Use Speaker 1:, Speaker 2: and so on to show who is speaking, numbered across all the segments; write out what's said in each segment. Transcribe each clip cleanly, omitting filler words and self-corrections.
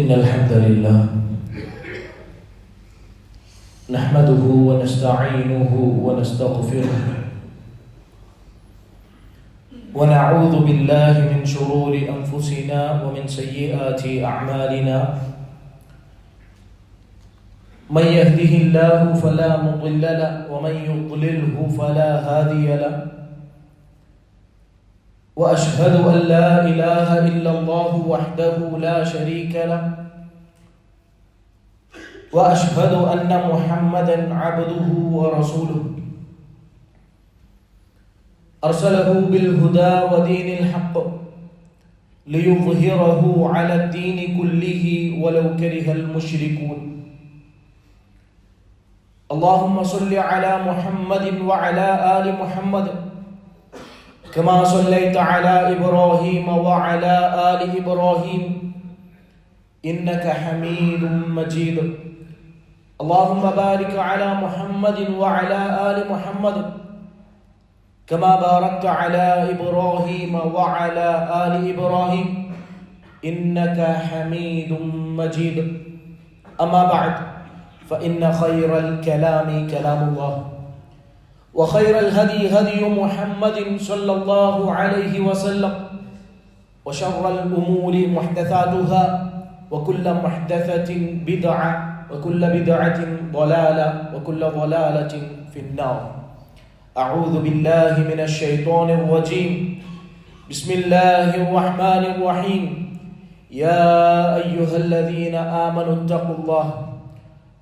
Speaker 1: إن الحمد لله نحمده ونستعينه ونستغفره ونعوذ بالله من شرور أنفسنا ومن سيئات أعمالنا من يهده الله فلا مضل له ومن يضلله فلا هادي له وأشهد أن لا إله إلا الله وحده لا شريك له وأشهد أن محمدا عبده ورسوله أرسله بالهدى ودين الحق ليظهره على الدين كله ولو كره المشركون اللهم صل على محمد وعلى آل محمد كما صليت على إبراهيم وعلى آل إبراهيم إنك حميد مجيد اللهم بارك على محمد وعلى آل محمد كما باركت على إبراهيم وعلى آل إبراهيم إنك حميد مجيد أما بعد فإن خير الكلام كلام الله وخير الهدي هدي محمد صلى الله عليه وسلم وشر الأمور محدثاتها وكل محدثة بدعة وكل بدعة ضلالة وكل ضلالة في النار أعوذ بالله من الشيطان الرجيم بسم الله الرحمن الرحيم يا أيها الذين آمنوا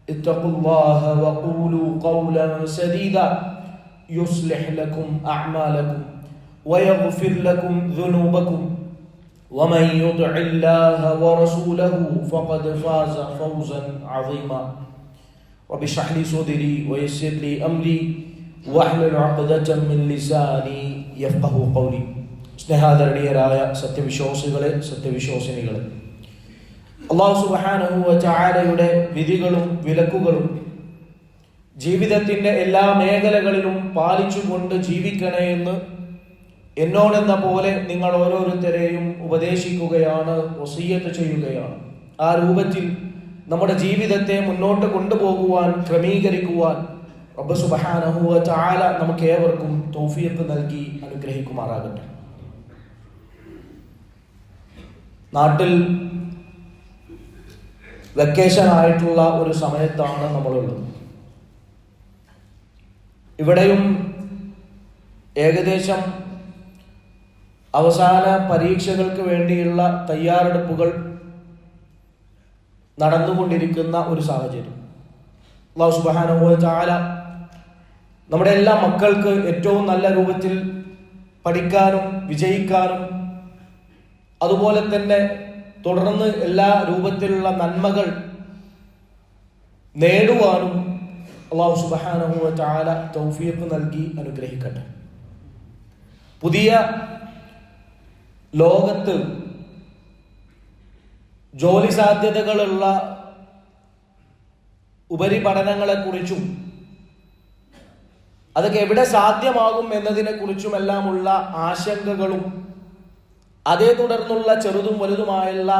Speaker 1: اتقوا الله وقولوا قولا سديدا يصلح لكم أعمالكم ويغفر لكم ذنوبكم ومن يطع الله ورسوله فقد فاز فوزا عظيما رب اشرح لي صدري ويسر لي أمري واحلل عقدة من لساني يفقهوا قولي സ്നേഹാദരണീയരായ സത്യവിശ്വാസിനികളെ അല്ലാഹു സുബ്ഹാനഹു വ തആലയുടെ വിധികളും വിലക്കുകളും ജീവിതത്തിന്റെ എല്ലാ മേഖലകളിലും പാലിച്ചുകൊണ്ട് ജീവിക്കണേ എന്ന് എന്നോടെന്ന പോലെ നിങ്ങൾ ഓരോരുത്തരെയും ഉപദേശിക്കുകയാണ്, വസിയ്യത്ത് ചെയ്യുകയാണ്. ആ രൂപത്തിൽ നമ്മുടെ ജീവിതത്തെ മുന്നോട്ട് കൊണ്ടുപോകുവാൻ, ക്രമീകരിക്കുവാൻ റബ്ബ് സുബ്ഹാനഹു വ തആല നമുക്ക് ഏവർക്കും തൗഫീഖ് നൽകി അനുഗ്രഹിക്കുമാറാകട്ടെ. നാട്ടിൽ വെക്കേഷൻ ആയിട്ടുള്ള ഒരു സമയത്താണ് നമ്മളുള്ളത്. ഇവിടെയും ഏകദേശം അവസാന പരീക്ഷകൾക്ക് വേണ്ടിയുള്ള തയ്യാറെടുപ്പുകൾ നടന്നുകൊണ്ടിരിക്കുന്ന ഒരു സാഹചര്യം. അല്ലാഹു സുബ്ഹാനഹു വ തആല നമ്മുടെ എല്ലാ മക്കൾക്ക് ഏറ്റവും നല്ല രൂപത്തിൽ പഠിക്കാനും വിജയിക്കാനും അതുപോലെ തന്നെ തുടർന്ന് എല്ലാ രൂപത്തിലുള്ള നന്മകൾ നേടുവാനും അല്ലാഹു സുബ്ഹാനഹു വ തആല തൗഫീഖ് നൽകി അനുഗ്രഹിക്കട്ടെ. പുതിയ ലോകത്ത് ജോലി സാധ്യതകളുള്ള ഉപരിപഠനങ്ങളെ കുറിച്ചും അതൊക്കെ എവിടെ സാധ്യമാകും എന്നതിനെ കുറിച്ചുമെല്ലാമുള്ള ആശങ്കകളും അതേ തുടർന്നുള്ള ചെറുതും വലുതുമായുള്ള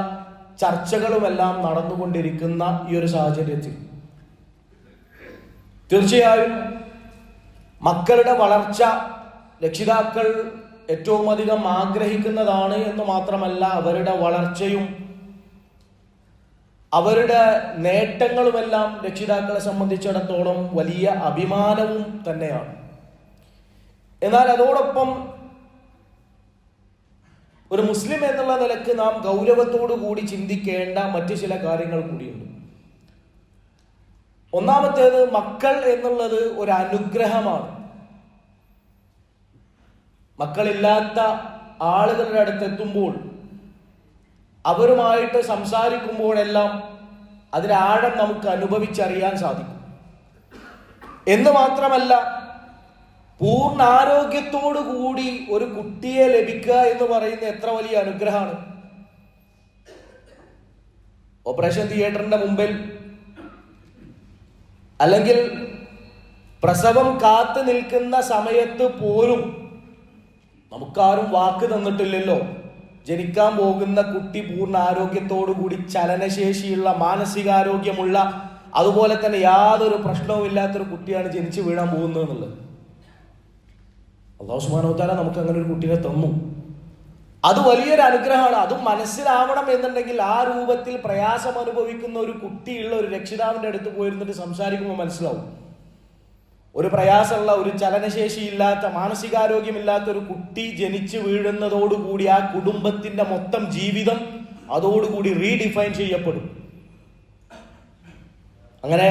Speaker 1: ചർച്ചകളുമെല്ലാം നടന്നുകൊണ്ടിരിക്കുന്ന ഈ ഒരു സാഹചര്യത്തിൽ തീർച്ചയായും മക്കളുടെ വളർച്ച രക്ഷിതാക്കൾ ഏറ്റവും അധികം ആഗ്രഹിക്കുന്നതാണ് എന്ന് മാത്രമല്ല, അവരുടെ വളർച്ചയും അവരുടെ നേട്ടങ്ങളുമെല്ലാം രക്ഷിതാക്കളെ സംബന്ധിച്ചിടത്തോളം വലിയ അഭിമാനവും തന്നെയാണ്. എന്നാൽ അതോടൊപ്പം ഒരു മുസ്ലിം എന്നുള്ള നിലക്ക് നാം ഗൗരവത്തോടു കൂടി ചിന്തിക്കേണ്ട മറ്റു ചില കാര്യങ്ങൾ കൂടിയുണ്ട്. ഒന്നാമത്തേത്, മക്കൾ എന്നുള്ളത് ഒരു അനുഗ്രഹമാണ്. മക്കളില്ലാത്ത ആളുകളുടെ അടുത്തെത്തുമ്പോൾ അവരുമായിട്ട് സംസാരിക്കുമ്പോഴെല്ലാം അതിന്റെ ആഴം നമുക്ക് അനുഭവിച്ചറിയാൻ സാധിക്കും. എന്ന് മാത്രമല്ല, പൂർണ്ണ ആരോഗ്യത്തോടു കൂടി ഒരു കുട്ടിയെ ലഭിക്കുക എന്ന് പറയുന്നത് എത്ര വലിയ അനുഗ്രഹമാണ്. ഓപ്പറേഷൻ തിയേറ്ററിന്റെ മുമ്പിൽ അല്ലെങ്കിൽ പ്രസവം കാത്തു നിൽക്കുന്ന സമയത്ത് പോലും നമുക്കാരും വാക്ക് തന്നിട്ടില്ലല്ലോ, ജനിക്കാൻ പോകുന്ന കുട്ടി പൂർണ്ണ ആരോഗ്യത്തോടു കൂടി ചലനശേഷിയുള്ള മാനസികാരോഗ്യമുള്ള അതുപോലെ തന്നെ യാതൊരു പ്രശ്നവും ഇല്ലാത്തൊരു കുട്ടിയാണ് ജനിച്ചു വീഴാൻ പോകുന്നത് എന്നുള്ളത്. അല്ലാഹു സുബ്ഹാനഹു വ തആല നമുക്ക് അങ്ങനെ ഒരു കുട്ടിയെ തന്നു. അത് വലിയൊരു അനുഗ്രഹമാണ്. അതും മനസ്സിലാവണം എന്നുണ്ടെങ്കിൽ ആ രൂപത്തിൽ പ്രയാസം അനുഭവിക്കുന്ന ഒരു കുട്ടിയുള്ള ഒരു രക്ഷിതാവിന്റെ അടുത്ത് പോയിരുന്നിട്ട് സംസാരിക്കുമ്പോൾ മനസ്സിലാവും. ഒരു പ്രയാസമുള്ള, ഒരു ചലനശേഷിയില്ലാത്ത, മാനസികാരോഗ്യമില്ലാത്ത ഒരു കുട്ടി ജനിച്ചു വീഴുന്നതോടുകൂടി ആ കുടുംബത്തിന്റെ മൊത്തം ജീവിതം അതോടുകൂടി റീഡിഫൈൻ ചെയ്യപ്പെടും. അങ്ങനെ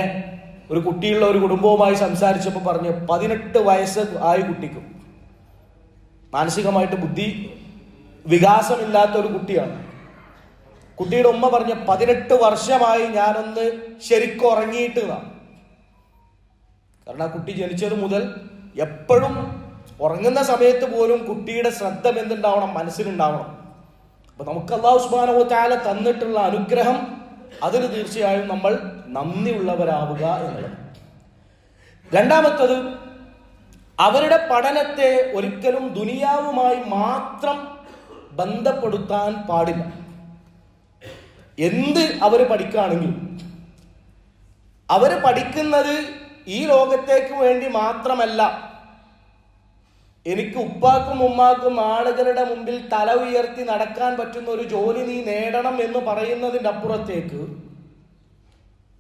Speaker 1: ഒരു കുട്ടിയുള്ള ഒരു കുടുംബവുമായി സംസാരിച്ചപ്പോൾ പറഞ്ഞു, 18 വയസ്സ് ആയ കുട്ടിക്കും മാനസികമായിട്ട് ബുദ്ധി വികാസമില്ലാത്ത ഒരു കുട്ടിയാണ്. കുട്ടിയുടെ ഉമ്മ പറഞ്ഞ 18 വർഷമായി ഞാനൊന്ന് ശരിക്കും ഉറങ്ങിയിട്ട്. കാരണം ആ കുട്ടി ജനിച്ചത് മുതൽ എപ്പോഴും ഉറങ്ങുന്ന സമയത്ത് പോലും കുട്ടിയുടെ ശ്രദ്ധ എന്തുണ്ടാവണം, മനസ്സിലുണ്ടാവണം. അപ്പൊ നമുക്ക് അല്ലാഹു സുബ്ഹാനഹു വ തആല തന്നിട്ടുള്ള അനുഗ്രഹം, അതിന് തീർച്ചയായും നമ്മൾ നന്ദിയുള്ളവരാവുക എന്നുള്ളത്. രണ്ടാമത്തത്, അവരുടെ പഠനത്തെ ഒരിക്കലും ദുനിയാവുമായി മാത്രം ബന്ധപ്പെടുത്താൻ പാടില്ല. എന്ത് അവർ പഠിക്കുകയാണെങ്കിലും അവർ പഠിക്കുന്നത് ഈ ലോകത്തേക്ക് വേണ്ടി മാത്രമല്ല. എനിക്ക് ഉപ്പാക്കും ഉമ്മാക്കും ആളുകളുടെ മുമ്പിൽ തല ഉയർത്തി നടക്കാൻ പറ്റുന്ന ഒരു ജോലി നീ നേടണം എന്ന് പറയുന്നതിൻ്റെ അപ്പുറത്തേക്ക്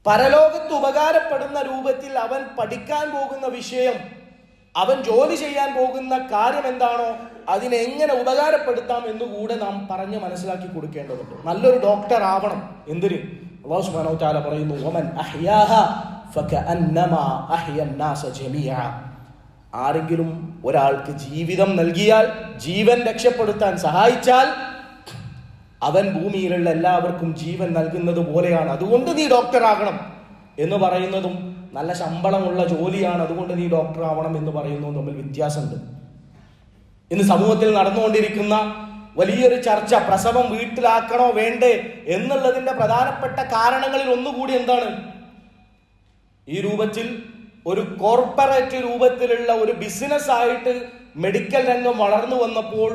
Speaker 1: പരലോകത്ത് ഉപകാരപ്പെടുന്ന രൂപത്തിൽ അവൻ പഠിക്കാൻ പോകുന്ന വിഷയം, അവൻ ജോലി ചെയ്യാൻ പോകുന്ന കാര്യം എന്താണോ അതിനെങ്ങനെ ഉപകാരപ്പെടുത്താം എന്നുകൂടെ നാം പറഞ്ഞ് മനസ്സിലാക്കി കൊടുക്കേണ്ടതുണ്ട്. നല്ലൊരു ഡോക്ടർ ആവണം. എന്തിന്? അല്ലാഹു സുബ്ഹാനഹു വ തആല പറയുന്നു, വമൻ അഹ്യാഹ ഫകഅന്നമാ അഹ്യന്നാസ ജമീഅ. ആരെങ്കിലും ഒരാൾക്ക് ജീവിതം നൽകിയാൽ, ജീവൻ രക്ഷപ്പെടുത്താൻ സഹായിച്ചാൽ, അവൻ ഭൂമിയിലുള്ള എല്ലാവർക്കും ജീവൻ നൽകുന്നത് പോലെയാണ്. അതുകൊണ്ട് നീ ഡോക്ടർ ആകണം എന്ന് പറയുന്നതും നല്ല ശമ്പളമുള്ള ജോലിയാണ്, അതുകൊണ്ട് നീ ഡോക്ടർ ആവണം എന്ന് പറയുന്നതും തമ്മിൽ വ്യത്യാസമുണ്ട്. ഇന്ന് സമൂഹത്തിൽ നടന്നുകൊണ്ടിരിക്കുന്ന വലിയൊരു ചർച്ച, പ്രസവം വീട്ടിലാക്കണോ വേണ്ടേ എന്നുള്ളതിന്റെ പ്രധാനപ്പെട്ട കാരണങ്ങളിൽ ഒന്നുകൂടി എന്താണ്? ഈ രൂപത്തിൽ ഒരു കോർപ്പറേറ്റ് രൂപത്തിലുള്ള ഒരു ബിസിനസ് ആയിട്ട് മെഡിക്കൽ രംഗം വളർന്നു വന്നപ്പോൾ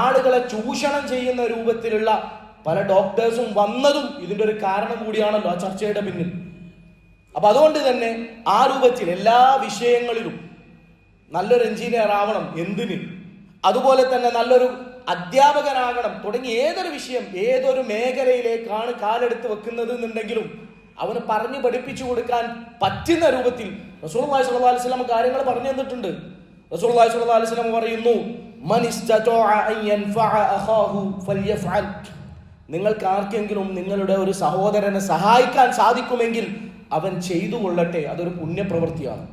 Speaker 1: ആളുകളെ ചൂഷണം ചെയ്യുന്ന രൂപത്തിലുള്ള പല ഡോക്ടേഴ്സും വന്നതും ഇതിന്റെ ഒരു കാരണം കൂടിയാണല്ലോ ആ ചർച്ചയുടെ പിന്നിൽ. അപ്പൊ അതുകൊണ്ട് തന്നെ ആ രൂപത്തിൽ എല്ലാ വിഷയങ്ങളിലും നല്ലൊരു എഞ്ചിനീയർ ആവണം, എന്തിന്, അതുപോലെ തന്നെ നല്ലൊരു അധ്യാപകനാകണം, തുടങ്ങി ഏതൊരു വിഷയം, ഏതൊരു മേഖലയിലേക്കാണ് കാലെടുത്ത് വെക്കുന്നത് എന്നുണ്ടെങ്കിലും അവന് പറഞ്ഞു പഠിപ്പിച്ചു കൊടുക്കാൻ പറ്റുന്ന രൂപത്തിൽ റസൂലുള്ളാഹി സ്വല്ലല്ലാഹു അലൈഹി വസല്ലം കാര്യങ്ങൾ പറഞ്ഞു തന്നിട്ടുണ്ട്. റസൂലുള്ളാഹി സ്വല്ലല്ലാഹു അലൈഹി വസല്ലം പറയുന്നു, മൻ ഇസ്തതഅ അൻ യൻഫഅ അഖാഹു ഫൽയഫ്അൽ. നിങ്ങൾക്ക് ആർക്കെങ്കിലും നിങ്ങളുടെ ഒരു സഹോദരനെ സഹായിക്കാൻ സാധിക്കുമെങ്കിൽ അവൻ ചെയ്തു കൊള്ളട്ടെ, അതൊരു പുണ്യപ്രവൃത്തിയാണ്.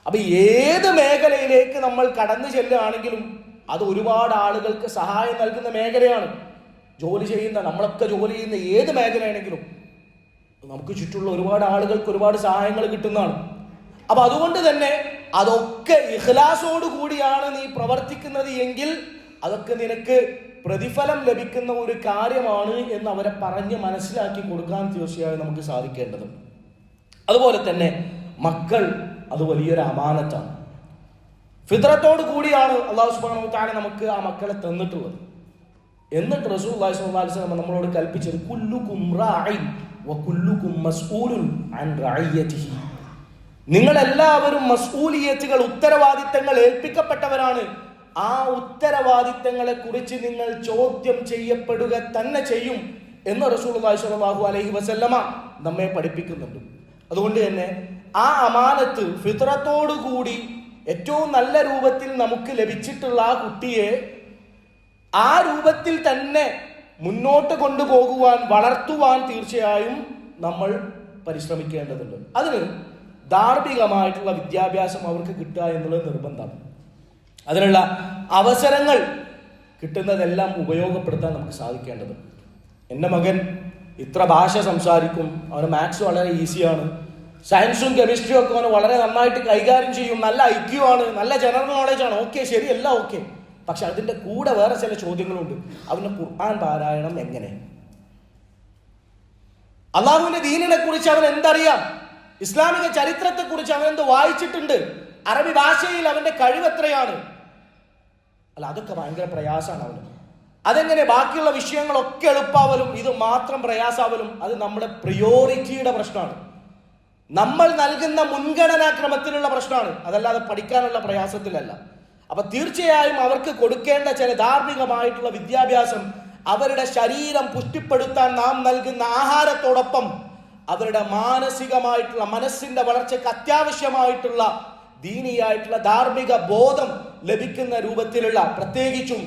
Speaker 1: അപ്പൊ ഏത് മേഖലയിലേക്ക് നമ്മൾ കടന്നു ചെല്ലുകയാണെങ്കിലും അത് ഒരുപാട് ആളുകൾക്ക് സഹായം നൽകുന്ന മേഖലയാണ്. ജോലി ചെയ്യുന്ന, നമ്മളൊക്കെ ജോലി ചെയ്യുന്ന ഏത് മേഖലയാണെങ്കിലും നമുക്ക് ചുറ്റുള്ള ഒരുപാട് ആളുകൾക്ക് ഒരുപാട് സഹായങ്ങൾ കിട്ടുന്നതാണ്. അപ്പൊ അതുകൊണ്ട് തന്നെ അതൊക്കെ ഇഖ്ലാസോട് കൂടിയാണ് നീ പ്രവർത്തിക്കുന്നത് എങ്കിൽ അതൊക്കെ നിനക്ക് പ്രതിഫലം ലഭിക്കുന്ന ഒരു കാര്യമാണ് എന്ന് അവരെ പറഞ്ഞ് മനസ്സിലാക്കി കൊടുക്കാൻ തീർച്ചയായും നമുക്ക് സാധിക്കേണ്ടതുണ്ട്. അതുപോലെ തന്നെ മക്കൾ, അത് വലിയൊരു അമാനത്താണ്. ഫിത്രത്തോട് കൂടിയാണ് അല്ലാഹു സുബ്ഹാനഹു വ തആല നമുക്ക് ആ മക്കളെ തന്നിട്ടുള്ളത്. എന്നിട്ട് റസൂലുള്ളാഹി സ്വല്ലല്ലാഹു അലൈഹി വസല്ലം നമ്മളോട് കൽപ്പിച്ചത്, കുല്ലുകും റാഇൻ വകുല്ലുകും മസ്ഊലുൻ അൻ റഅയ്യതിഹി. നിങ്ങളെല്ലാവരും മസ്ഊലിയത്തുകൾ, ഉത്തരവാദിത്തങ്ങൾ ഏൽപ്പിക്കപ്പെട്ടവരാണ്. ആ ഉത്തരവാദിത്തങ്ങളെ കുറിച്ച് നിങ്ങൾ ചോദ്യം ചെയ്യപ്പെടുക തന്നെ ചെയ്യും എന്ന് റസൂലുള്ളാഹി സ്വല്ലല്ലാഹു അലൈഹി വസല്ലമ നമ്മെ പഠിപ്പിക്കുന്നുണ്ട്. അതുകൊണ്ട് തന്നെ ആ അമാനത്ത് ഫിത്രത്തോടു കൂടി ഏറ്റവും നല്ല രൂപത്തിൽ നമുക്ക് ലഭിച്ചിട്ടുള്ള ആ കുട്ടിയെ ആ രൂപത്തിൽ തന്നെ മുന്നോട്ട് കൊണ്ടുപോകുവാൻ, വളർത്തുവാൻ തീർച്ചയായും നമ്മൾ പരിശ്രമിക്കേണ്ടതുണ്ട്. അതിന് ധാർമ്മികമായിട്ടുള്ള വിദ്യാഭ്യാസം അവർക്ക് കിട്ടുക എന്നുള്ളത് നിർബന്ധമാണ്. അതിനുള്ള അവസരങ്ങൾ കിട്ടുന്നതെല്ലാം ഉപയോഗപ്പെടുത്താൻ നമുക്ക് സാധിക്കേണ്ടതുണ്ട്. എൻ്റെ മകൻ ഇത്ര ഭാഷ സംസാരിക്കും, അവന് മാത്സ് വളരെ ഈസിയാണ്, സയൻസും കെമിസ്ട്രിയും ഒക്കെ അവന് വളരെ നന്നായിട്ട് കൈകാര്യം ചെയ്യും, നല്ല ഐക്യു ആണ്, നല്ല ജനറൽ നോളജ് ആണ്, ഓക്കെ, ശരി, എല്ലാം ഓക്കെ. പക്ഷെ അതിൻ്റെ കൂടെ വേറെ ചില ചോദ്യങ്ങളുണ്ട്. അവന് ഖുർആൻ പാരായണം എങ്ങനെ? അള്ളാഹുവിന്റെ ദീനിനെ കുറിച്ച് അവൻ എന്തറിയാം? ഇസ്ലാമിക ചരിത്രത്തെ കുറിച്ച് അവൻ എന്ത് വായിച്ചിട്ടുണ്ട്? അറബി ഭാഷയിൽ അവന്റെ കഴിവ് എത്രയാണ്? അല്ല, അതൊക്കെ ഭയങ്കര പ്രയാസമാണ് അവന്. അതെങ്ങനെ ബാക്കിയുള്ള വിഷയങ്ങളൊക്കെ എളുപ്പാവലും ഇത് മാത്രം പ്രയാസാവലും? അത് നമ്മുടെ പ്രിയോറിറ്റിയുടെ പ്രശ്നമാണ്, നമ്മൾ നൽകുന്ന മുൻഗണനാക്രമത്തിലുള്ള പ്രശ്നമാണ്, അതല്ലാതെ പഠിക്കാനുള്ള പ്രയാസത്തിലല്ല. അപ്പൊ തീർച്ചയായും അവർക്ക് കൊടുക്കേണ്ട ചില ധാർമ്മികമായിട്ടുള്ള വിദ്യാഭ്യാസം അവരുടെ ശരീരം പുഷ്ടിപ്പെടുത്താൻ നാം നൽകുന്ന ആഹാരത്തോടൊപ്പം അവരുടെ മാനസികമായിട്ടുള്ള മനസ്സിന്റെ വളർച്ചയ്ക്ക് അത്യാവശ്യമായിട്ടുള്ള ദീനിയായിട്ടുള്ള ധാർമ്മിക ബോധം ലഭിക്കുന്ന രൂപത്തിലുള്ള, പ്രത്യേകിച്ചും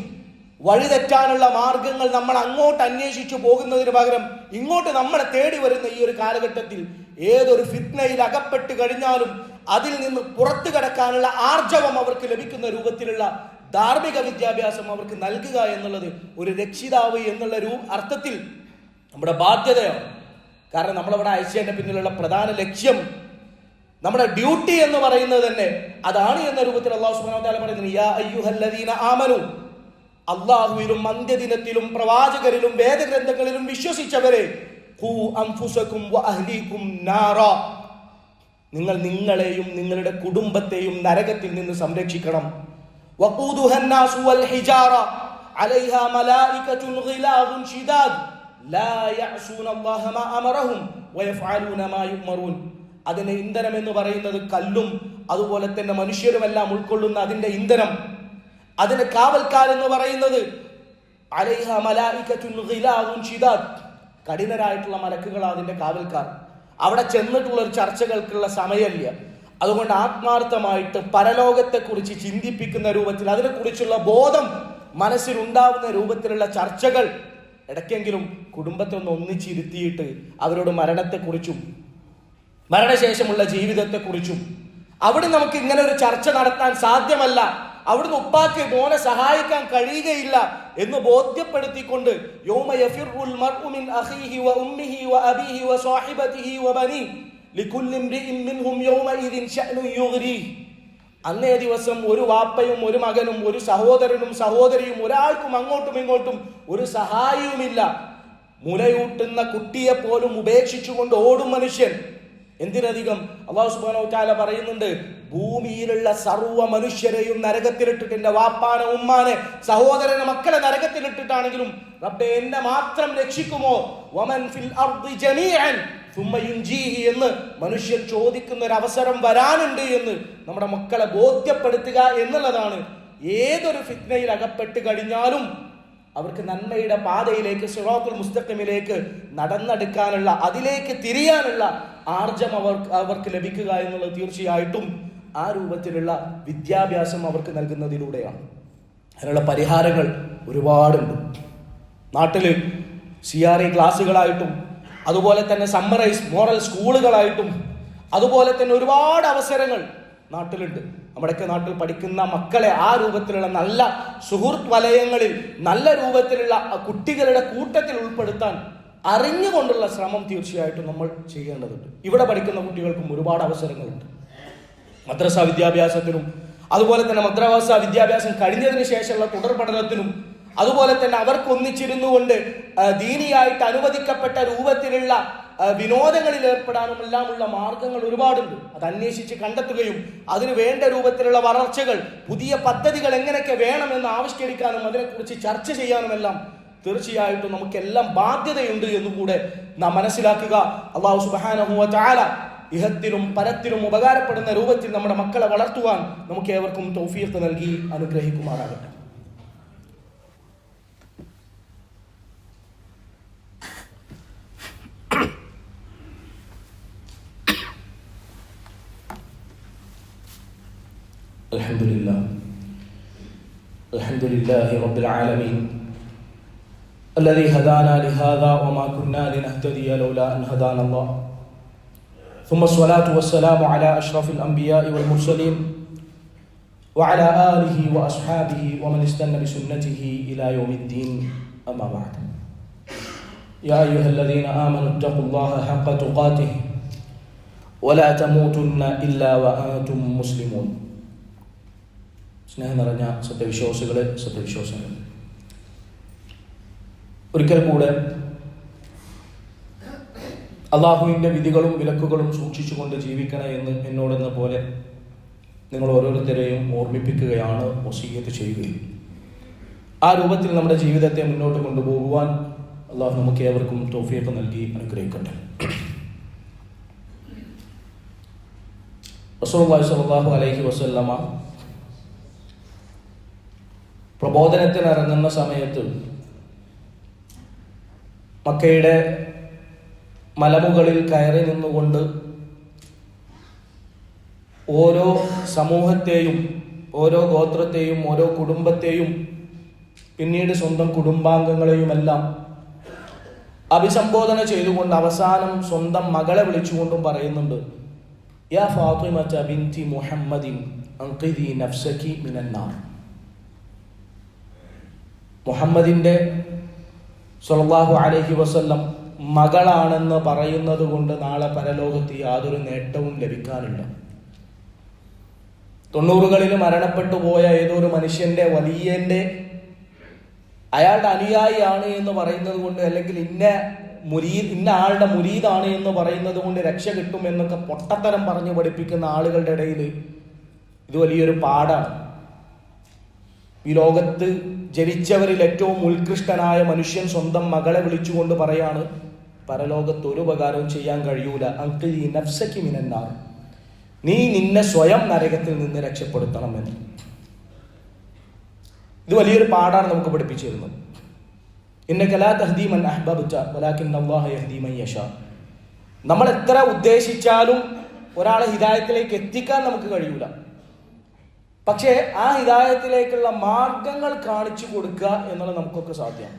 Speaker 1: വഴിതെറ്റാനുള്ള മാർഗങ്ങൾ നമ്മൾ അങ്ങോട്ട് അന്വേഷിച്ചു പോകുന്നതിന് പകരം ഇങ്ങോട്ട് നമ്മളെ തേടി വരുന്ന ഈ ഒരു കാലഘട്ടത്തിൽ ഏതൊരു ഫിത്നയിൽ അകപ്പെട്ട് കഴിഞ്ഞാലും അതിൽ നിന്ന് പുറത്തു കടക്കാനുള്ള ആർജവം അവർക്ക് ലഭിക്കുന്ന രൂപത്തിലുള്ള ധാർമ്മിക വിദ്യാഭ്യാസം അവർക്ക് നൽകുക എന്നുള്ളത് ഒരു രക്ഷിതാവ് എന്നുള്ള അർത്ഥത്തിൽ നമ്മുടെ ബാധ്യതയാണ്. കാരണം നമ്മളവിടെ അയച്ചതിന്റെ പിന്നിലുള്ള പ്രധാന ലക്ഷ്യം, നമ്മുടെ ഡ്യൂട്ടി എന്ന് പറയുന്നത് തന്നെ അതാണ് എന്ന രൂപത്തിൽ അല്ലാഹു സുബ്ഹാനഹു വ തആല പറയുന്നു, യാ അയ്യുഹല്ലദീന ആമനു, അല്ലാഹുവിലും അന്ത്യദിനത്തിലും പ്രവാചകരിലും വേദഗ്രന്ഥങ്ങളിലും വിശ്വസിച്ചവരെ, ഖൂ അൻഫുസകും വ അഹ്ലീകും നാറ, നിങ്ങൾ നിങ്ങളെയും നിങ്ങളുടെ കുടുംബത്തെയും നരകത്തിൽ നിന്ന് സംരക്ഷിക്കണം. വഖൂദുഹ അന്നാസു വൽ ഹിജാറ അലൈഹാ മലായികത്തുൻ ഗിലാദുൻ ശിദാദ് ലാ യഅസൂന അല്ലാഹ മാ അമറഹും വയഫ്അലൂന മാ യുമറൂൻ. അതിന്റെ ഇന്ധനം എന്ന് പറയുന്നത് കല്ലും അതുപോലെ തന്നെ മനുഷ്യരുമെല്ലാം ഉൾക്കൊള്ളുന്ന അതിന്റെ ഇന്ധനം. അതിന്റെ കാവൽക്കാരെന്ന് പറയുന്നത് അലൈഹാ മലായികത്തുൻ ഗിലാദുൻ ശിദാദ്, കഠിനരായിട്ടുള്ള മലക്കുകളാണ് അതിന്റെ കാവൽക്കാർ. അവിടെ ചെന്നിട്ടുള്ള ഒരു ചർച്ചകൾക്കുള്ള സമയമില്ല. അതുകൊണ്ട് ആത്മാർത്ഥമായിട്ട് പരലോകത്തെക്കുറിച്ച് ചിന്തിപ്പിക്കുന്ന രൂപത്തിൽ, അതിനെക്കുറിച്ചുള്ള ബോധം മനസ്സിലുണ്ടാവുന്ന രൂപത്തിലുള്ള ചർച്ചകൾ ഇടയ്ക്കെങ്കിലും കുടുംബത്തെ ഒന്ന് ഒന്നിച്ചിരുത്തിയിട്ട് അവരോട് മരണത്തെക്കുറിച്ചും മരണശേഷമുള്ള ജീവിതത്തെക്കുറിച്ചും അവിടെ നമുക്ക് ഇങ്ങനെ ഒരു ചർച്ച നടത്താൻ സാധ്യമല്ല, അവിടുന്ന് ഉപ്പാക്ക് മോനെ സഹായിക്കാൻ കഴിയുകയില്ല എന്ന് ബോധ്യപ്പെടുത്തിക്കൊണ്ട് യൗമ യഫിറുൽ മർഉ മിൻ അഖീഹി വ ഉമ്മിഹി വ അബീഹി വ സ്വഹിബതിഹി വ ബനീ ലികുല്ലി ഇംറിഇൻ മിൻഹും യൗമഇദിൻ ശഅ്നുൻ യുഗ്രീഹ്. അന്നേ ദിവസം ഒരു വാപ്പയും ഒരു മകനും ഒരു സഹോദരനും സഹോദരിയും ഒരാൾക്കും അങ്ങോട്ടും ഇങ്ങോട്ടും ഒരു സഹായവുമില്ല. മുലയൂട്ടുന്ന കുട്ടിയെ പോലും ഉപേക്ഷിച്ചുകൊണ്ട് ഓടും മനുഷ്യൻ. എന്തിനധികം അല്ലാഹു സുബ്ഹാനഹു വ തആല പറയുന്നുണ്ട്, ഭൂമിയിലുള്ള സർവ്വ മനുഷ്യരെയും നരകത്തിലിട്ടിട്ട്, എന്റെ വാപ്പാനെ ഉമ്മാനെ സഹോദരനെ മക്കളെ നരകത്തിലിട്ടിട്ടാണെങ്കിലും റബ്ബേ എന്നെ മാത്രം രക്ഷിക്കുമോ, വമൻ ഫിൽ അർദി ജമീഅൻ സുമ്മ യുൻജീഹി എന്ന് മനുഷ്യൻ ചോദിക്കുന്ന ഒരു അവസരം വരാനുണ്ട് എന്ന് നമ്മുടെ മക്കളെ ബോധ്യപ്പെടുത്തുക എന്നുള്ളതാണ്. ഏതൊരു ഫിത്നയിൽ അകപ്പെട്ട് കഴിഞ്ഞാലും അവർക്ക് നന്മയുടെ പാതയിലേക്ക്, സിറാത്തുൽ മുസ്തഖീമിലേക്ക് നടന്നെടുക്കാനുള്ള, അതിലേക്ക് തിരിയാനുള്ള ആർജം അവർക്ക് ലഭിക്കുക എന്നുള്ളത് തീർച്ചയായിട്ടും ആ രൂപത്തിലുള്ള വിദ്യാഭ്യാസം അവർക്ക് നൽകുന്നതിലൂടെയാണ്. അതിനുള്ള പരിഹാരങ്ങൾ ഒരുപാടുണ്ട്. നാട്ടില് CRE ക്ലാസ്സുകളായിട്ടും അതുപോലെ തന്നെ സമ്മറൈസ് മോറൽ സ്കൂളുകളായിട്ടും അതുപോലെ തന്നെ ഒരുപാട് അവസരങ്ങൾ നാട്ടിലുണ്ട്. നമ്മുടെയൊക്കെ നാട്ടിൽ പഠിക്കുന്ന മക്കളെ ആ രൂപത്തിലുള്ള നല്ല സുഹൃത്ത് വലയങ്ങളിൽ നല്ല രൂപത്തിലുള്ള കുട്ടികളുടെ കൂട്ടത്തിൽ ഉൾപ്പെടുത്താൻ അറിഞ്ഞുകൊണ്ടുള്ള ശ്രമം തീർച്ചയായിട്ടും നമ്മൾ ചെയ്യേണ്ടതുണ്ട്. ഇവിടെ പഠിക്കുന്ന കുട്ടികൾക്കും ഒരുപാട് അവസരങ്ങളുണ്ട്. മദ്രസ വിദ്യാഭ്യാസത്തിനും അതുപോലെ തന്നെ മദ്രസ വിദ്യാഭ്യാസം കഴിഞ്ഞതിന് ശേഷമുള്ള തുടർ പഠനത്തിനും അതുപോലെ തന്നെ അവർക്ക് ഒന്നിച്ചിരുന്നു കൊണ്ട് ദീനിയായിട്ട് അനുവദിക്കപ്പെട്ട രൂപത്തിലുള്ള വിനോദങ്ങളിൽ ഏർപ്പെടാനും എല്ലാമുള്ള മാർഗങ്ങൾ ഒരുപാടുണ്ട്. അത് അന്വേഷിച്ച് കണ്ടെത്തുകയും അതിന് വേണ്ട രൂപത്തിലുള്ള വളർച്ചകൾ, പുതിയ പദ്ധതികൾ എങ്ങനെയൊക്കെ വേണമെന്ന് ആവിഷ്കരിക്കാനും അതിനെക്കുറിച്ച് ചർച്ച ചെയ്യാനുമെല്ലാം തീർച്ചയായിട്ടും നമുക്കെല്ലാം ബാധ്യതയുണ്ട് എന്നുകൂടെ നാം മനസ്സിലാക്കുക. അല്ലാഹു സുബ്ഹാനഹു വ തആല ഇഹത്തിലും പരത്തിലും ഉപകാരപ്പെടുന്ന രൂപത്തിൽ നമ്മുടെ മക്കളെ വളർത്തുവാൻ നമുക്ക് ഏവർക്കും തൗഫീഖ് നൽകി അനുഗ്രഹിക്കുമാറാകട്ടെ. الحمد لله رب العالمين الذي هدانا لهذا وما كنا لنهتدي لولا أن هدانا الله ثم الصلاة والسلام على أشرف الأنبياء والمرسلين وعلى آله وأصحابه ومن استنى بسنته إلى يوم الدين أما بعد يا أيها الذين آمنوا اتقوا الله حق تقاته ولا تموتن إلا وأنتم مسلمون. സ്നേഹം നിറഞ്ഞ സത്യവിശ്വാസികളെ, സത്യവിശ്വാസികൾ, ഒരിക്കൽ കൂടെ അള്ളാഹുവിൻ്റെ വിധികളും വിലക്കുകളും സൂക്ഷിച്ചുകൊണ്ട് ജീവിക്കണേ എന്ന് എന്നോടെന്ന പോലെ നിങ്ങൾ ഓരോരുത്തരെയും ഓർമ്മിപ്പിക്കുകയാണ്, വസിയ്യത്ത് ചെയ്യുകയും ആ രൂപത്തിൽ നമ്മുടെ ജീവിതത്തെ മുന്നോട്ട് കൊണ്ടുപോകുവാൻ അള്ളാഹു നമുക്ക് ഏവർക്കും തൗഫീഖ് നൽകി അനുഗ്രഹിക്കട്ടെ. റസൂലുള്ളാഹി സ്വല്ലല്ലാഹു അലൈഹി വസല്ലമ പ്രബോധനത്തിനിറങ്ങുന്ന സമയത്ത് മക്കയുടെ മലമുകളിൽ കയറി നിന്നുകൊണ്ട് ഓരോ സമൂഹത്തെയും, ഓരോ ഗോത്രത്തെയും, ഓരോ കുടുംബത്തെയും, പിന്നീട് സ്വന്തം കുടുംബാംഗങ്ങളെയുമെല്ലാം അഭിസംബോധന ചെയ്തുകൊണ്ട് അവസാനം സ്വന്തം മകളെ വിളിച്ചുകൊണ്ടും പറയുന്നുണ്ട്, യാ ഫാത്തിമത ബിൻതി മുഹമ്മദിൻ അൻഖിദി നഫ്സകി മിനന്നാർ. മുഹമ്മദിന്റെ സ്വല്ലല്ലാഹു അലൈഹി വസല്ലം മകളാണെന്ന് പറയുന്നത് കൊണ്ട് നാളെ പരലോകത്ത് യാതൊരു നേട്ടവും ലഭിക്കാനില്ല. 90കളിൽ മരണപ്പെട്ടു പോയ ഏതൊരു മനുഷ്യന്റെ വലിയന്റെ അയാളുടെ അനുയായിയാണ് എന്ന് പറയുന്നത് കൊണ്ട്, അല്ലെങ്കിൽ ഇന്ന ആളുടെ മുരീദാണ് എന്ന് പറയുന്നത് കൊണ്ട് രക്ഷ കിട്ടും എന്നൊക്കെ പൊട്ടത്തരം പറഞ്ഞു പഠിപ്പിക്കുന്ന ആളുകളുടെ ഇടയിൽ ഇത് വലിയൊരു പാടാണ്. ഈ ലോകത്ത് ജനിച്ചവരിൽ ഏറ്റവും ഉത്കൃഷ്ടനായ മനുഷ്യൻ സ്വന്തം മകളെ വിളിച്ചുകൊണ്ട് പറയാണ്, പരലോകത്ത് ഒരു ഉപകാരവും ചെയ്യാൻ കഴിയൂല, അൻഖിദി നഫ്സകി മിനന്നാർ, നീ നിന്നെ സ്വയം നരകത്തിൽ നിന്ന് രക്ഷപ്പെടുത്തണമെന്ന്. ഇത് വലിയൊരു പാടാണ് നമുക്ക് പഠിപ്പിച്ചു തരുന്നത്. ഇന്നക ലാ തഹ്ദീ മൻ അഹ്ബബ്ത വലാകിന്ന അല്ലാഹ യഹ്ദീ മൻ യശാ. നമ്മൾ എത്ര ഉദ്ദേശിച്ചാലും ഒരാളെ ഹിദായത്തിലേക്ക് എത്തിക്കാൻ നമുക്ക് കഴിയൂല. പക്ഷേ ആ ഹിദായത്തിലേക്കുള്ള മാർഗങ്ങൾ കാണിച്ചു കൊടുക്കുക എന്നുള്ളത് നമുക്കൊക്കെ സാധ്യമാണ്.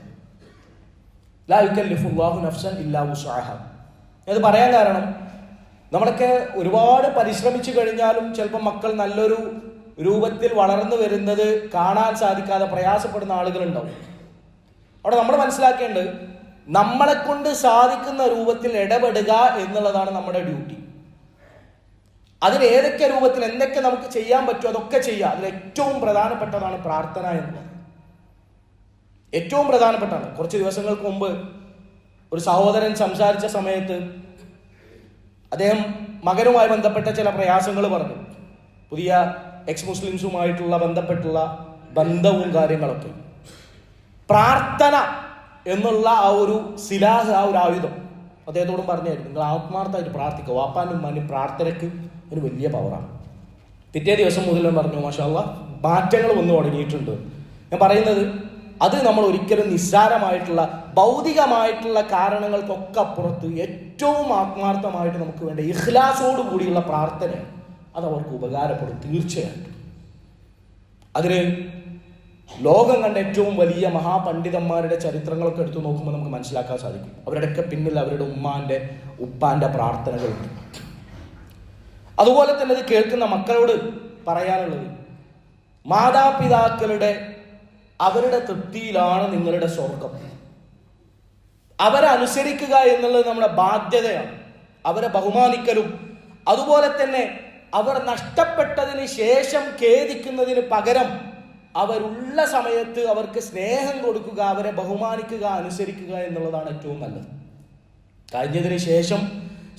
Speaker 1: ലാ യുകല്ലിഫുല്ലാഹു നഫ്സൻ ഇല്ലാ വുസ്അഹാ. ഇത് പറയാൻ കാരണം, നമ്മളൊക്കെ ഒരുപാട് പരിശ്രമിച്ചു കഴിഞ്ഞാലും ചിലപ്പോൾ മക്കൾ നല്ലൊരു രൂപത്തിൽ വളർന്നു വരുന്നത് കാണാൻ സാധിക്കാതെ പ്രയാസപ്പെടുന്ന ആളുകളുണ്ടാവും. അവിടെ നമ്മൾ മനസ്സിലാക്കേണ്ടത്, നമ്മളെ കൊണ്ട് സാധിക്കുന്ന രൂപത്തിൽ ഇടപെടുക എന്നുള്ളതാണ് നമ്മുടെ ഡ്യൂട്ടി. അതിൽ ഏതൊക്കെ രൂപത്തിൽ എന്തൊക്കെ നമുക്ക് ചെയ്യാൻ പറ്റുമോ അതൊക്കെ ചെയ്യുക. അതിൽ ഏറ്റവും പ്രധാനപ്പെട്ടതാണ് പ്രാർത്ഥന എന്നുള്ളത്. ഏറ്റവും പ്രധാനപ്പെട്ടാണ്. കുറച്ച് ദിവസങ്ങൾക്ക് മുമ്പ് ഒരു സഹോദരൻ സംസാരിച്ച സമയത്ത് അദ്ദേഹം മകനുമായി ബന്ധപ്പെട്ട ചില പ്രയാസങ്ങൾ പറഞ്ഞു. പുതിയ എക്സ് മുസ്ലിംസുമായിട്ടുള്ള ബന്ധപ്പെട്ടുള്ള ബന്ധവും കാര്യങ്ങളൊക്കെ. പ്രാർത്ഥന എന്നുള്ള ആ ഒരു സിലാഹ്, ആ ഒരു ആയുധം അദ്ദേഹത്തോടും പറഞ്ഞായിരുന്നു, നിങ്ങൾ ആത്മാർത്ഥമായിട്ട് പ്രാർത്ഥിക്കുക. വാപ്പാനും ഉമ്മാനും പ്രാർത്ഥനയ്ക്ക് ഒരു വലിയ പവറാണ്. പിറ്റേ ദിവസം മുതൽ പറഞ്ഞു, മാഷാ അല്ലാഹ് മാറ്റങ്ങൾ വന്നു തുടങ്ങിയിട്ടുണ്ട്. ഞാൻ പറയുന്നത്, അത് നമ്മൾ ഒരിക്കലും നിസ്സാരമായിട്ടുള്ള ഭൗതികമായിട്ടുള്ള കാരണങ്ങൾക്കൊക്കെ അപ്പുറത്ത് ഏറ്റവും ആത്മാർത്ഥമായിട്ട് നമുക്ക് വേണ്ട ഇഖ്ലാസോട് കൂടിയുള്ള പ്രാർത്ഥന അത് അവർക്ക് ഉപകാരപ്പെടും തീർച്ചയായിട്ടും. അതിന് ലോകം കണ്ട ഏറ്റവും വലിയ മഹാപണ്ഡിതന്മാരുടെ ചരിത്രങ്ങളൊക്കെ എടുത്തു നോക്കുമ്പോൾ നമുക്ക് മനസ്സിലാക്കാൻ സാധിക്കും. അവരുടെയൊക്കെ പിന്നിൽ അവരുടെ ഉമ്മാന്റെ ഉപ്പാന്റെ പ്രാർത്ഥനകളുണ്ട്. അതുപോലെ തന്നെ ഇത് കേൾക്കുന്ന മക്കളോട് പറയാനുള്ളത്, മാതാപിതാക്കളുടെ അവരുടെ തൃപ്തിയിലാണ് നിങ്ങളുടെ സ്വർഗം. അവരെ അനുസരിക്കുക എന്നുള്ളത് നമ്മുടെ ബാധ്യതയാണ്. അവരെ ബഹുമാനിക്കലും അതുപോലെ തന്നെ അവർ നഷ്ടപ്പെട്ടതിന് ശേഷം ഖേദിക്കുന്നതിന് പകരം അവരുള്ള സമയത്ത് അവർക്ക് സ്നേഹം കൊടുക്കുക, അവരെ ബഹുമാനിക്കുക, അനുസരിക്കുക എന്നുള്ളതാണ് ഏറ്റവും നല്ലത്.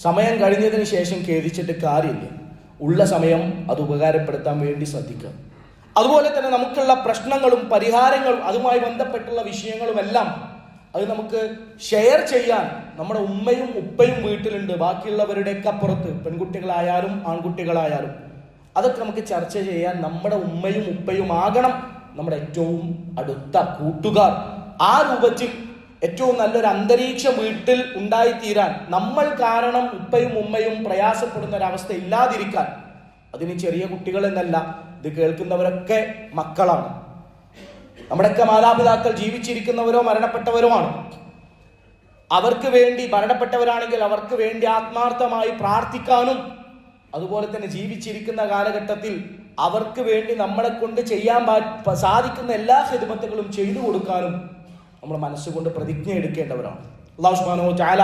Speaker 1: സമയം കഴിഞ്ഞതിന് ശേഷം ഖേദിച്ചിട്ട് കാര്യമില്ല. ഉള്ള സമയം അത് ഉപകാരപ്പെടുത്താൻ വേണ്ടി ശ്രദ്ധിക്കുക. അതുപോലെ തന്നെ നമുക്കുള്ള പ്രശ്നങ്ങളും പരിഹാരങ്ങളും അതുമായി ബന്ധപ്പെട്ടുള്ള വിഷയങ്ങളുമെല്ലാം അത് നമുക്ക് ഷെയർ ചെയ്യാൻ നമ്മുടെ ഉമ്മയും ഉപ്പയും വീട്ടിലുണ്ട്. ബാക്കിയുള്ളവരുടെയൊക്കെ അപ്പുറത്ത് പെൺകുട്ടികളായാലും ആൺകുട്ടികളായാലും അതൊക്കെ നമുക്ക് ചർച്ച ചെയ്യാൻ നമ്മുടെ ഉമ്മയും ഉപ്പയും ആകണം നമ്മുടെ ഏറ്റവും അടുത്ത കൂട്ടുകാർ. ആ രൂപത്തിൽ ഏറ്റവും നല്ലൊരു അന്തരീക്ഷം വീട്ടിൽ ഉണ്ടായിത്തീരാൻ, നമ്മൾ കാരണം ഉപ്പയും ഉമ്മയും പ്രയാസപ്പെടുന്ന ഒരവസ്ഥ ഇല്ലാതിരിക്കാൻ, അതിന് ചെറിയ കുട്ടികൾ എന്നല്ല, ഇത് കേൾക്കുന്നവരൊക്കെ മക്കളാണ്. നമ്മുടെയൊക്കെ മാതാപിതാക്കൾ ജീവിച്ചിരിക്കുന്നവരോ മരണപ്പെട്ടവരുമാണ്. അവർക്ക് വേണ്ടി, മരണപ്പെട്ടവരാണെങ്കിൽ അവർക്ക് വേണ്ടി ആത്മാർത്ഥമായി പ്രാർത്ഥിക്കാനും അതുപോലെ തന്നെ ജീവിച്ചിരിക്കുന്ന കാലഘട്ടത്തിൽ അവർക്ക് വേണ്ടി നമ്മളെ കൊണ്ട് ചെയ്യാൻ സാധിക്കുന്ന എല്ലാ ഖിദ്മത്തുകളും ചെയ്തു കൊടുക്കാനും നമ്മൾ മനസ്സുകൊണ്ട് പ്രതിജ്ഞ എടുക്കേണ്ടവരാണ്. അല്ലാഹു സുബ്ഹാനഹു വ തആല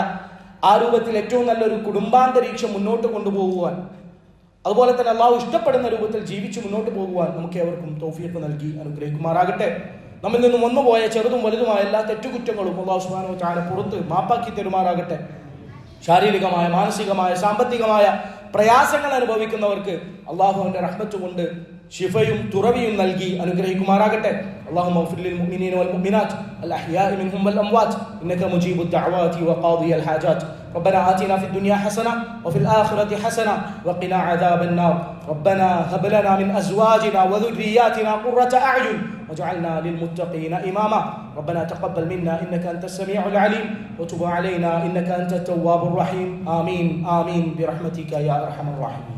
Speaker 1: ആ രൂപത്തിൽ ഏറ്റവും നല്ലൊരു കുടുംബാന്തരീക്ഷം മുന്നോട്ട് കൊണ്ടുപോകുവാൻ, അതുപോലെ തന്നെ അള്ളാഹു ഇഷ്ടപ്പെടുന്ന രൂപത്തിൽ ജീവിച്ചു മുന്നോട്ട് പോകുവാൻ നമുക്ക് ഏവർക്കും തൗഫീഖ് നൽകി അനുഗ്രഹിക്കുമാറാകട്ടെ. നമ്മിൽ നിന്നും വന്നുപോയ ചെറുതും വലുതുമായ എല്ലാ തെറ്റുകുറ്റങ്ങളും അല്ലാഹു സുബ്ഹാനഹു വ തആല പുറത്ത് മാപ്പാക്കി തരുമാറാകട്ടെ. ശാരീരികമായ, മാനസികമായ, സാമ്പത്തികമായ പ്രയാസങ്ങൾ അനുഭവിക്കുന്നവർക്ക് അള്ളാഹു അവന്റെ റഹ്മത്ത് കൊണ്ട് ശിഫയും തുറവിയും നൽകി അനുഗ്രഹിക്കുമാറാകട്ടെ. اللهم اغفر للمؤمنين والمؤمنات الأحياء منهم والأموات إنك مجيب الدعوات وقاضي الحاجات. ربنا آتنا في الدنيا حسنة وفي الآخرة حسنة وقنا عذاب النار. ربنا هب لنا من أزواجنا وذرياتنا قرة أعين واجعلنا للمتقين إماما. ربنا تقبل منا إنك أنت السميع العليم وتب علينا إنك أنت التواب الرحيم. آمين آمين برحمتك يا أرحم الراحمين.